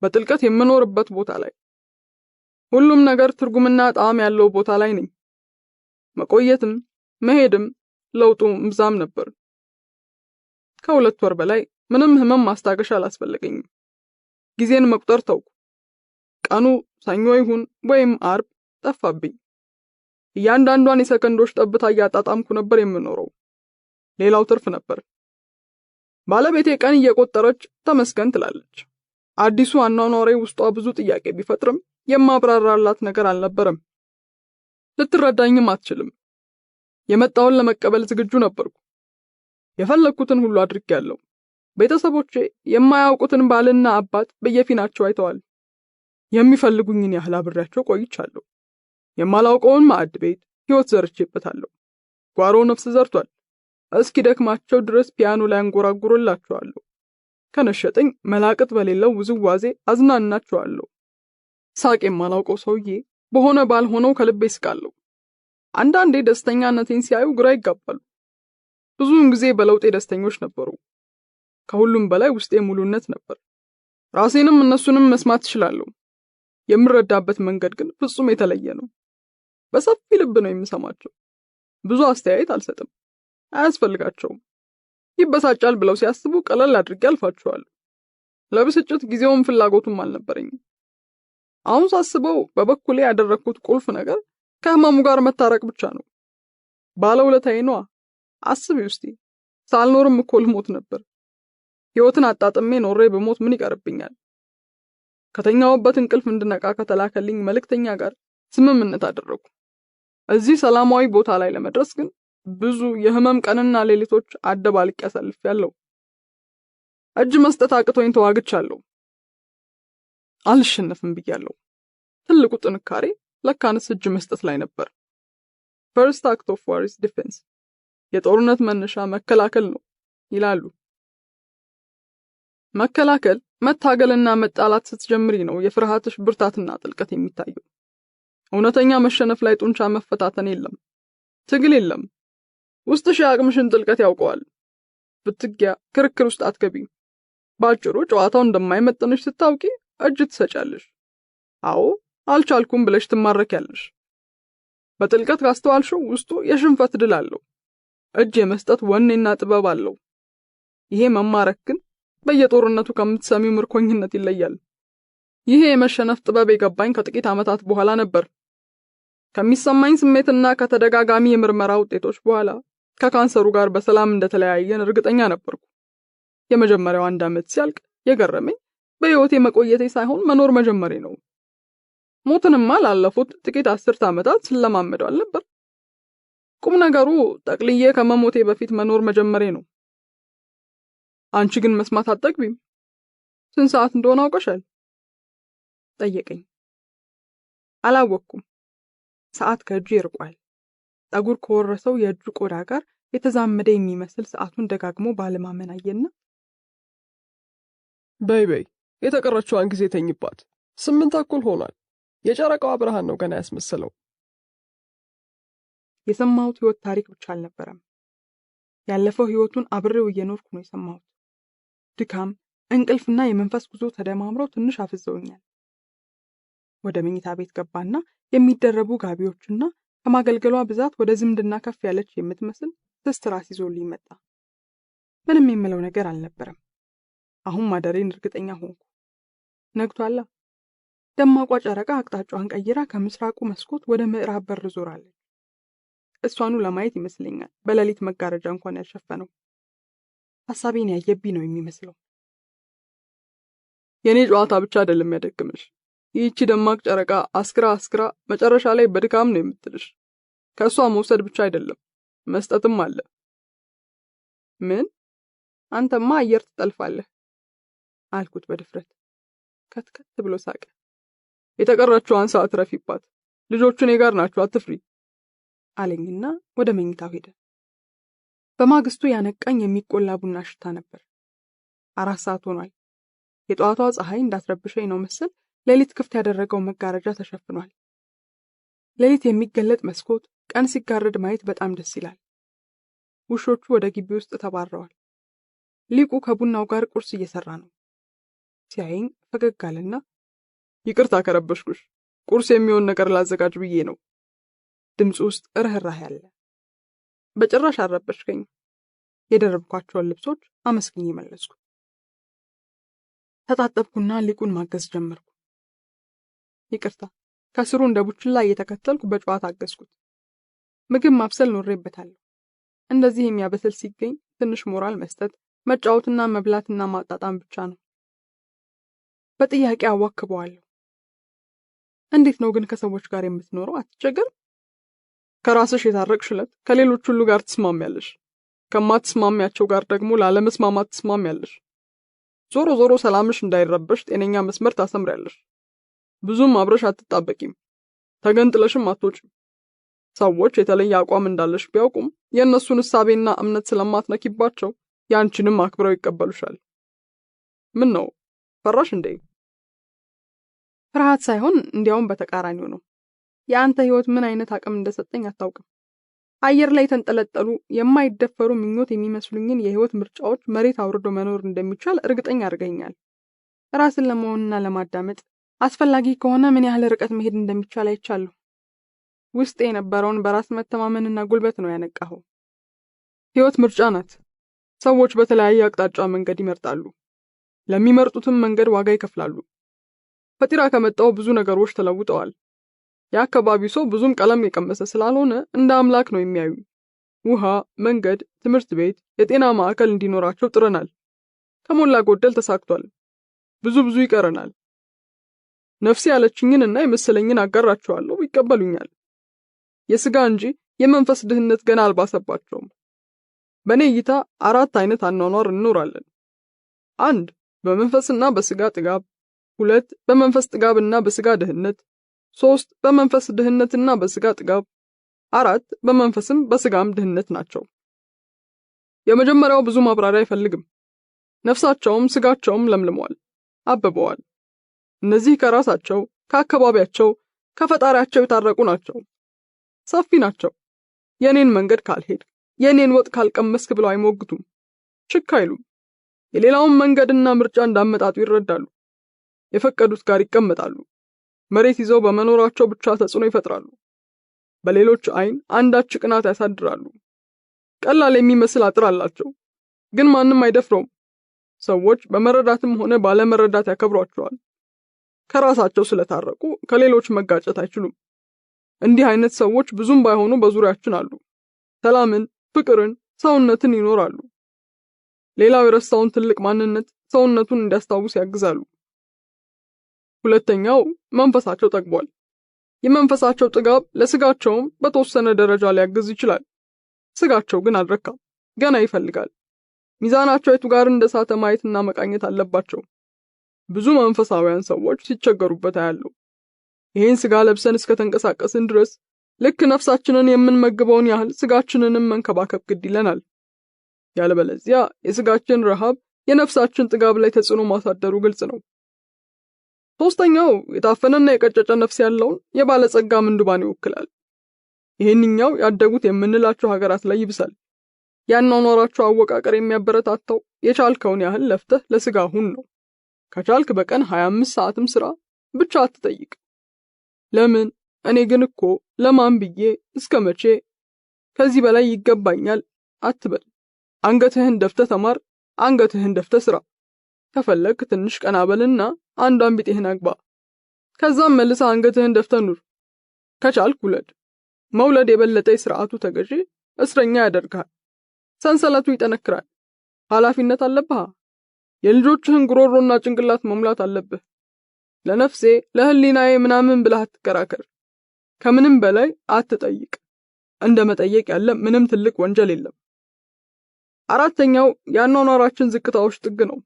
በጥልቀት የምኖርበት ቦታ ላይ፣ ሁሉም ነገር ትርጉምና ጣዕም ያለው ቦታ ላይ ነኝ። መቆየትም መሄድም ለውጡ ምዛም ነበር። ከ2 ወር በላይ ምንም ህመም ማስታገሻ አላስፈለገኝም። ጊዜን መቁጠር ተውኩ። ቀኑ ሰኞ ይሁን ወይም አርብ ጠፋብኝ። እያንዳንዷን የሰከንዶች ጠብታ እያጣጣምኩ ነበር የምኖረው። ሌላው ትርፍ ነበር። ባለቤቴ ቀን እየቆጠረች ተመስገን ትላለች። አዲሱ አኗኗሬ ውስጧ ብዙ ጥያቄ ቢፈጥርም የማብራራላት ነገር አልነበረም። ልትረዳኝም አትችልም። የመጣውን ለመቀበል ዝግጁ ነበርኩ። የፈለኩትን ሁሉ አድርጌያለሁ። ቤተሰቦቼ የማያውቁትን ባልና አባት በየፊናቸው አይተዋል። የሚፈልጉኝን ያህል አብሬያቸው ቆይቻለሁ። የማላውቀውን ማዕድ ቤት ህይወት ዘርቼበታለሁ። ጓሮ ነፍስ ዘርቷል። እስኪ ደክማቸው ድረስ ፒያኖ ላይ አንጎራጉርላቸዋለሁ። ከነሸጠኝ መላቅጥ በሌለው ውዝዋዜ አዝናናቸዋለሁ። ሳቅ የማላውቀው ሰውዬ በሆነ ባልሆነው ከልቤ ስቃለሁ። አንዳንዴ ደስተኛነቴን ሲያዩ ግራ ይጋባሉ። ብዙውን ጊዜ በለውጤ ደስተኞች ነበሩ። ከሁሉም በላይ ውስጤ ሙሉነት ነበር። ራሴንም እነሱንም መስማት እችላለሁ። የምረዳበት መንገድ ግን ፍጹም የተለየ ነው። በሰፊ ልብ ነው የምሰማቸው። ብዙ አስተያየት አልሰጥም። አያስፈልጋቸውም። ይበሳጫል ብለው ሲያስቡ ቀለል አድርጌ አልፋቸዋለሁ። ለብስጭት ጊዜውም ፍላጎቱም አልነበረኝም። አሁን ሳስበው በበኩሌ ያደረኩት ቁልፍ ነገር ከህመሙ ጋር መታረቅ ብቻ ነው። ባለውለታዬ ነዋ። አስቢ ውስቲ ሳልኖርም እኮ ልሞት ነበር። ህይወትን አጣጥሜ ኖሬ በሞት ምን ይቀርብኛል? ከተኛውበት እንቅልፍ እንድነቃ ከተላከልኝ መልእክተኛ ጋር ስምምነት አደረኩ። እዚህ ሰላማዊ ቦታ ላይ ለመድረስ ግን ብዙ የህመም ቀንና ሌሊቶች አደባልቄ አሳልፌያለሁ። እጅ መስጠት አቅቶኝ ተዋግቻለሁ። አልሸነፍም ብያለሁ። ትልቁ ጥንካሬ ለካንስ እጅ መስጠት ላይ ነበር። First act of war is defense. የጦርነት መነሻ መከላከል ነው ይላሉ። መከላከል መታገልና መጣላት ስትጀምሪ ነው የፍርሃትሽ ብርታትና ጥልቀት የሚታየው። እውነተኛ መሸነፍ ላይ ጡንቻ መፈታተን የለም። ትግል የለም። ውስጥሽ የአቅምሽን ጥልቀት ያውቀዋል። ብትጊያ ክርክር ውስጥ አትገቢም። ባጭሩ ጨዋታው እንደማይመጥንሽ ስታውቂ እጅ ትሰጫለሽ። አዎ አልቻልኩም ብለሽ ትማረኪያለሽ። በጥልቀት ካስተዋልሽው ውስጡ የሽንፈት ድል አለው። እጅ የመስጠት ወኔና ጥበብ አለው። ይሄ መማረክ ግን በየጦርነቱ ከምትሰሚው ምርኮኝነት ይለያል። ይሄ የመሸነፍ ጥበብ የገባኝ ከጥቂት ዓመታት በኋላ ነበር። ከሚሰማኝ ስሜትና ከተደጋጋሚ የምርመራ ውጤቶች በኋላ ከካንሰሩ ጋር በሰላም እንደተለያየን እርግጠኛ ነበርኩ። የመጀመሪያው 1 ዓመት ሲያልቅ የገረመኝ በሕይወቴ መቆየቴ ሳይሆን መኖር መጀመሬ ነው። ሞትንማ ላለፉት ጥቂት 10 ዓመታት ስለማመደው አልነበር። ቁም ነገሩ ጠቅልዬ ከመሞቴ በፊት መኖር መጀመሬ ነው። አንቺ ግን መስማት አትጠግቢም። ስንት ሰዓት እንደሆነ አውቀሻል? ጠየቀኝ። አላወቅኩም። ሰዓት ከእጁ ይርቋል። ጠጉር ከወረሰው የእጁ ቆዳ ጋር የተዛመደ የሚመስል ሰዓቱን ደጋግሞ ባለማመን አየና በይ የተቀረችዋን ጊዜ ተኝባት። 8 ሆኗል። የጨረቃዋ ብርሃን ነው ገና ያስመሰለው። የሰማሁት ህይወት ታሪክ ብቻ አልነበረም። ያለፈው ህይወቱን አብሬው እየኖርኩ ነው የሰማሁት። ድካም፣ እንቅልፍና የመንፈስ ጉዞ ተደማምረው ትንሽ አፍዘውኛል። ወደ መኝታ ቤት ገባና የሚደረቡ ጋቢዎችና ከማገልገሏ ብዛት ወደ ዝምድና ከፍ ያለች የምትመስል ስስ ትራስ ይዞልኝ መጣ። ምንም የምለው ነገር አልነበረም። አሁን ማደሬን እርግጠኛ ሆንኩ። ነግቷላ። ደማቋ ጨረቃ አቅጣጫዋን ቀይራ ከምስራቁ መስኮት ወደ ምዕራብ በር ዞራለች። እሷኑ ለማየት ይመስለኛል በሌሊት መጋረጃ እንኳን ያልሸፈነው። ሐሳቤን ያየብኝ ነው የሚመስለው። የኔ ጨዋታ ብቻ አይደለም ያደክምሽ። ይህቺ ደማቅ ጨረቃ አስክራ መጨረሻ ላይ በድካም ነው የምትልሽ። ከሷ መውሰድ ብቻ አይደለም መስጠትም አለ። ምን? አንተማ አየር ትጠልፋለህ አልኩት በድፍረት። ከትከት ብሎ ሳቀ። የተቀረችዋን ሰዓት ረፊባት። ልጆቹ እኔ ጋር ናቸው፣ አትፍሪ አለኝና ወደ መኝታው ሄደ። በማግስቱ ያነቃኝ የሚቆላ ቡና ሽታ ነበር። 4 ሰዓት ሆኗል። የጧቷ ፀሐይ እንዳትረብሸኝ ነው መሰል ሌሊት ክፍት ያደረገው መጋረጃ ተሸፍኗል። ሌሊት የሚገለጥ መስኮት ቀን ሲጋረድ ማየት በጣም ደስ ይላል። ውሾቹ ወደ ግቢ ውስጥ ተባረዋል። ሊቁ ከቡናው ጋር ቁርስ እየሰራ ነው። ሲያየኝ ፈገግ አለና ይቅርታ ከረበሽኩሽ፣ ቁርስ የሚሆን ነገር ላዘጋጅ ብዬ ነው። ድምፁ ውስጥ ርህራሄ አለ። በጭራሽ አልረበሽከኝ። የደረብኳቸውን ልብሶች አመስግኜ መለስኩ። ተጣጠብኩና ሊቁን ማገዝ ጀመርኩ። ይቅርታ፣ ከስሩ እንደ ቡችላ እየተከተልኩ በጨዋታ አገዝኩት። ምግብ ማብሰል ኖሬበታለሁ። እንደዚህ የሚያበስል ሲገኝ ትንሽ ሞራል መስጠት፣ መጫወትና መብላትና ማጣጣም ብቻ ነው። በጥያቄ አዋክበዋለሁ። እንዴት ነው ግን ከሰዎች ጋር የምትኖረው? አትቸገርም? ከራስሽ የታረቅሽለት ከሌሎች ሁሉ ጋር ትስማሚያለሽ። ከማትስማሚያቸው ጋር ደግሞ ላለመስማማት ትስማሚያለሽ። ዞሮ ዞሮ ሰላምሽ እንዳይረበሽ ጤነኛ መስመር ታሰምሪያለሽ። ብዙም አብረሽ አትጣበቂም። ተገንጥለሽም አትወጪም። ሰዎች የተለየ አቋም እንዳለሽ ቢያውቁም የእነሱን እሳቤና እምነት ስለማትነኪባቸው ያንቺንም አክብረው ይቀበሉሻል። ምን ነው ፈራሽ እንዴ? ፍርሃት ሳይሆን እንዲያውም በተቃራኒው ነው። የአንተ ህይወት ምን አይነት አቅም እንደሰጠኝ አታውቅም። አየር ላይ ተንጠለጠሉ የማይደፈሩ ምኞት የሚመስሉኝን የህይወት ምርጫዎች መሬት አውርዶ መኖር እንደሚቻል እርግጠኛ አድርገኛል። ራስን ለመሆንና ለማዳመጥ አስፈላጊ ከሆነ ምን ያህል ርቀት መሄድ እንደሚቻል አይቻለሁ። ውስጥ የነበረውን በራስ መተማመንና ጉልበት ነው ያነቃኸው። ህይወት ምርጫ ናት። ሰዎች በተለያየ አቅጣጫ መንገድ ይመርጣሉ። ለሚመርጡትም መንገድ ዋጋ ይከፍላሉ። ፈጢራ ከመጣው ብዙ ነገሮች ተለውጠዋል። የአካባቢው ሰው ብዙም ቀለም የቀመሰ ስላልሆነ እንደ አምላክ ነው የሚያዩ። ውሃ፣ መንገድ፣ ትምህርት ቤት፣ የጤና ማዕከል እንዲኖራቸው ጥረናል። ከሞላ ጎደል ተሳክቷል። ብዙ ይቀረናል። ነፍሴ ያለችኝንና የመሰለኝን አጋራቸዋለሁ፣ ይቀበሉኛል። የስጋ እንጂ የመንፈስ ድህነት ገና አልባሰባቸውም። በእኔ እይታ 4 አይነት አኗኗር እንኖራለን። 1 በመንፈስና በስጋ ጥጋብ፣ 2 በመንፈስ ጥጋብና በስጋ ድህነት፣ 3 በመንፈስ ድህነትና በስጋ ጥጋብ፣ 4 በመንፈስም በስጋም ድህነት ናቸው። የመጀመሪያው ብዙ ማብራሪያ አይፈልግም። ነፍሳቸውም ስጋቸውም ለምልመዋል፣ አብበዋል። እነዚህ ከራሳቸው፣ ከአካባቢያቸው፣ ከፈጣሪያቸው የታረቁ ናቸው። ሰፊ ናቸው። የኔን መንገድ ካልሄድ፣ የኔን ወጥ ካልቀመስክ ብለው አይሞግቱም። ችክ አይሉም። የሌላውን መንገድና ምርጫ እንዳመጣጡ ይረዳሉ። የፈቀዱት ጋር ይቀመጣሉ። መሬት ይዘው በመኖራቸው ብቻ ተጽዕኖ ይፈጥራሉ። በሌሎች አይን አንዳች ቅናት ያሳድራሉ። ቀላል የሚመስል አጥር አላቸው፣ ግን ማንም አይደፍረውም። ሰዎች በመረዳትም ሆነ ባለመረዳት ያከብሯቸዋል። ከራሳቸው ስለታረቁ ከሌሎች መጋጨት አይችሉም። እንዲህ አይነት ሰዎች ብዙም ባይሆኑ በዙሪያችን አሉ። ሰላምን፣ ፍቅርን፣ ሰውነትን ይኖራሉ። ሌላው የረሳውን ትልቅ ማንነት ሰውነቱን እንዲያስታውስ ያግዛሉ። ሁለተኛው መንፈሳቸው ጠግቧል። የመንፈሳቸው ጥጋብ ለስጋቸውም በተወሰነ ደረጃ ሊያግዝ ይችላል። ስጋቸው ግን አልረካም፣ ገና ይፈልጋል። ሚዛናቸው የቱ ጋር እንደሳተ ማየትና መቃኘት አለባቸው። ብዙ መንፈሳውያን ሰዎች ሲቸገሩበት አያለው። ይህን ስጋ ለብሰን እስከ ተንቀሳቀስን ድረስ ልክ ነፍሳችንን የምንመግበውን ያህል ስጋችንንም መንከባከብ ግድ ይለናል። ያለበለዚያ የስጋችን ረሃብ የነፍሳችን ጥጋብ ላይ ተጽዕኖ ማሳደሩ ግልጽ ነው። ሶስተኛው የታፈነና የቀጨጨ ነፍስ ያለውን የባለጸጋ ምንዱባን ይወክላል። ይህንኛው ያደጉት የምንላቸው ሀገራት ላይ ይብሳል። ያኗኗራቸው አወቃቀር የሚያበረታታው የቻልከውን ያህል ለፍተህ ለስጋ ሁን ነው። ከቻልክ በቀን 25 ሰዓትም ስራ፣ ብቻ አትጠይቅ። ለምን እኔ ግን እኮ ለማን ብዬ እስከ መቼ ከዚህ በላይ ይገባኛል አትበል። አንገትህን ደፍተህ ተማር፣ አንገትህን ደፍተህ ስራ። ከፈለክ ትንሽ ቀና በልና አንዷን ቢጤህን አግባ። ከዛም መልሰህ አንገትህን ደፍተህ ኑር። ከቻልክ ውለድ። መውለድ የበለጠ የሥርዓቱ ተገዢ እስረኛ ያደርግሃል። ሰንሰለቱ ይጠነክራል። ኃላፊነት አለብህ። የልጆችህን ጉሮሮና ጭንቅላት መሙላት አለብህ። ለነፍሴ ለህሊናዬ ምናምን ብለህ አትከራከር። ከምንም በላይ አትጠይቅ። እንደ መጠየቅ ያለ ምንም ትልቅ ወንጀል የለም። አራተኛው ያኗኗራችን ዝቅታዎች ጥግ ነው።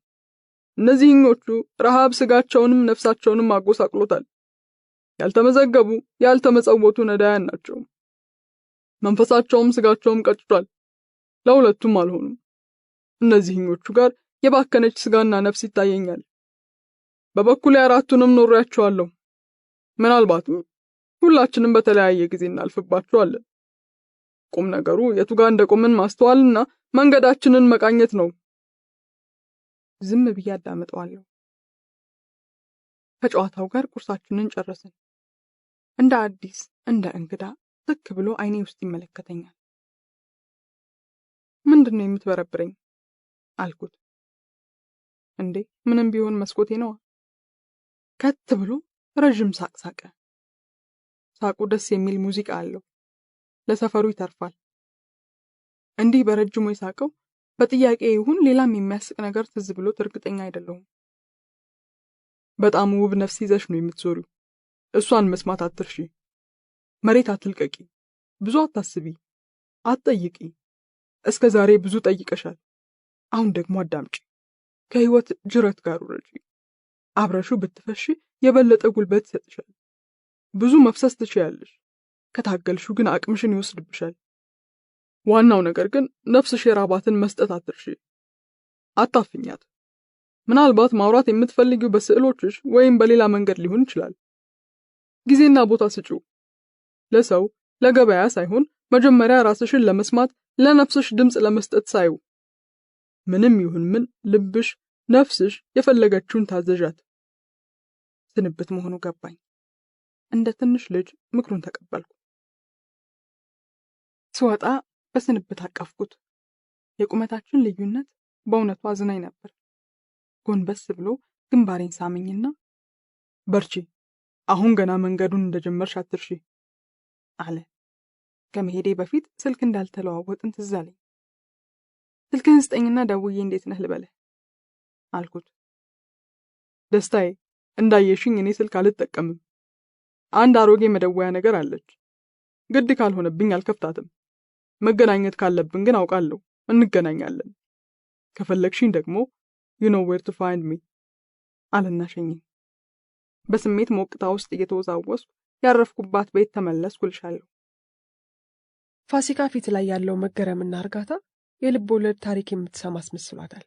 እነዚህኞቹ ረሃብ ስጋቸውንም ነፍሳቸውንም አጎሳቅሎታል። ያልተመዘገቡ ያልተመጸወቱ ነዳያን ናቸው። መንፈሳቸውም ስጋቸውም ቀጭቷል። ለሁለቱም አልሆኑም። እነዚህኞቹ ጋር የባከነች ስጋና ነፍስ ይታየኛል። በበኩሌ አራቱንም ኖሬያቸዋለሁ። ምናልባትም ሁላችንም በተለያየ ጊዜ እናልፍባቸዋለን። ቁም ነገሩ የቱ ጋር እንደቆምን ማስተዋልና መንገዳችንን መቃኘት ነው። ዝም ብዬ አዳምጠዋለሁ። ከጨዋታው ጋር ቁርሳችንን ጨረስን። እንደ አዲስ እንደ እንግዳ ትክ ብሎ አይኔ ውስጥ ይመለከተኛል። ምንድነው የምትበረብረኝ አልኩት። እንዴ ምንም ቢሆን መስኮቴ ነው። ከት ብሎ ረጅም ሳቅ ሳቀ። ሳቁ ደስ የሚል ሙዚቃ አለው። ለሰፈሩ ይተርፋል። እንዲህ በረጅሙ የሳቀው በጥያቄ ይሁን ሌላም የሚያስቅ ነገር ትዝ ብሎት እርግጠኛ አይደለሁም። በጣም ውብ ነፍስ ይዘሽ ነው የምትዞሪው። እሷን መስማት አትርሺ። መሬት አትልቀቂ። ብዙ አታስቢ፣ አትጠይቂ። እስከ ዛሬ ብዙ ጠይቀሻል። አሁን ደግሞ አዳምጪ። ከህይወት ጅረት ጋር ውረጂ። አብረሹ ብትፈሺ የበለጠ ጉልበት ይሰጥሻል። ብዙ መፍሰስ ትችያለሽ። ከታገልሹ ግን አቅምሽን ይወስድብሻል። ዋናው ነገር ግን ነፍስሽ የራባትን መስጠት አትርሺ። አታፍኛት። ምናልባት ማውራት የምትፈልጊው በስዕሎችሽ ወይም በሌላ መንገድ ሊሆን ይችላል። ጊዜና ቦታ ስጪው። ለሰው ለገበያ ሳይሆን መጀመሪያ ራስሽን ለመስማት ለነፍስሽ ድምጽ ለመስጠት ሳይው። ምንም ይሁን ምን ልብሽ ነፍስሽ የፈለገችውን ታዘዣት። ስንብት መሆኑ ገባኝ። እንደ ትንሽ ልጅ ምክሩን ተቀበልኩ። ስወጣ በስንብት አቀፍኩት። የቁመታችን ልዩነት በእውነቱ አዝናኝ ነበር። ጎንበስ ብሎ ግንባሬን ሳመኝና በርቺ፣ አሁን ገና መንገዱን እንደጀመርሽ አትርሺ አለ። ከመሄዴ በፊት ስልክ እንዳልተለዋወጥን ትዝ አለኝ። ስልክህን ስጠኝና ደውዬ እንዴት ነህ ልበልህ አልኩት። ደስታዬ፣ እንዳየሽኝ እኔ ስልክ አልጠቀምም። አንድ አሮጌ መደወያ ነገር አለች። ግድ ካልሆነብኝ አልከፍታትም። መገናኘት ካለብን ግን አውቃለሁ፣ እንገናኛለን። ከፈለግሽኝ ደግሞ you know where to find me አለና ሸኘኝ። በስሜት ሞቅታ ውስጥ እየተወዛወስኩ ያረፍኩባት ቤት ተመለስኩ እልሻለሁ። ፋሲካ ፊት ላይ ያለው መገረምና እርጋታ የልብ ወለድ ታሪክ የምትሰማ አስመስሏታል።